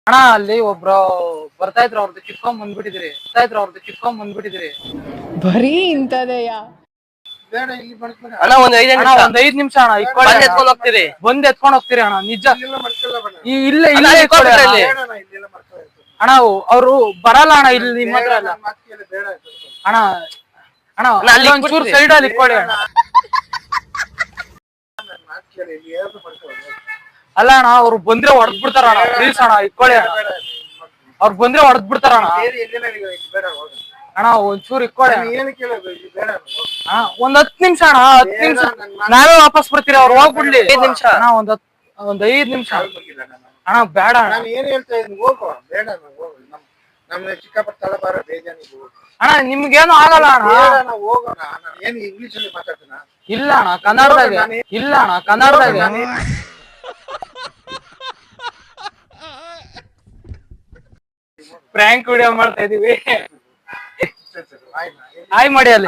ಅಣ್ಣ ಅಲ್ಲಿ ಒಬ್ರು ಬರ್ತಾ ಇದ್ರು ಅವ್ರದ್ದು ಕಿತ್ಕೊಂಡ್ ಬಂದ್ಬಿಟ್ಟಿದ್ರಿ ಬರೀ ಇಂತದೆಯಾ? ಅಣ್ಣ ಒಂದ್ 5 ಅಣ್ಣ ಒಂದ್ 5 ನಿಮಿಷ ಅಣ್ಣ ಎತ್ಕೊಂಡ್ ಹೋಗ್ತೀರಿ. ಬಂದ್ ಎತ್ಕೊಂಡ್ ಹೋಗ್ತೀರಿ ಅಣ್ಣ ನಿಜ ಇಲ್ಲ ಅಣ್ಣ, ಇಲ್ಲ ಇಟ್ಕೊಂಡ್ಬಿಟ್ರೆ ಇಲ್ಲಿ. ಅಣ್ಣ ಅವ್ರು ಬರಲ್ಲ ಅಣ್ಣ ಇಲ್ಲಿ ನಿಮ್ಮ ಹತ್ರ ಎಲ್ಲ ಅಣ್ಣ ಅಣ್ಣ ಅಲ್ಲಿ ಒಂಚೂರು ಸೈಡ್ ಅಲ್ಲಿ ಇಟ್ಕೊಳ್ಳಿ ಅಣ್ಣ. ಅಲ್ಲ ಅಣ್ಣ ಅವ್ರು ಬಂದ್ರೆ ಹೊಡೆದ್ ಬಿಡ್ತಾರ ಅಣ್ಣ ಪ್ಲೀಸ್ ಅಣ್ಣ ಇಟ್ಕೊಳ್ಳಿ ಅಣ್ಣ ಅವ್ರು ಬಂದ್ರೆ ಹೊಡೆದ್ ಬಿಡ್ತಾರ ಅಣ್ಣ ಅಣ್ಣ ಒಂಚೂರು ಇಟ್ಕೊಳ್ಳಿ ಅಣ್ಣ ಒಂದ್ 10 ನಿಮಿಷ ಅಣ್ಣ 10 ನಿಮಿಷ ನಾವೇ ವಾಪಸ್ ಬರ್ತೀರಿ ಅವ್ರು ಹೋಗ್ಬಿಡ್ಲಿ 5 ನಿಮಿಷ ಅಣ್ಣ ಒಂದ್ 5 ನಿಮಿಷ ಅಣ್ಣ ಬೇಡ ಅಣ್ಣ ಏನ್ ಹೇಳ್ತಾ ಇದ್ದೀನಿ ಹೋಗು ಬೇಡ ನಮ್ಮ ಚಿಕ್ಕಪ್ಪ ತಳಬಾರ ಬೇಜಾನಿಗೆ ಹೋಗು ಅಣ್ಣ ನಿಮ್ಗೇನು ಆಗಲ್ಲ ಅಣ್ಣ ಹೋಗೋಣ ನಾನು ಏನ್ ಇಂಗ್ಲಿಷ್ ಅಲ್ಲಿ ಮಾತಾಡ್ತೀನ ಇಲ್ಲ ಅಣ್ಣ ಕನ್ನಡದಾಗ ಪ್ರ್ಯಾಂಕ್ ವಿಡಿಯೋ ಮಾಡ್ತಾ ಇದೀವಿ. ಹಾಯ್ ಮಾಡಿ ಅಲ್ಲಿ.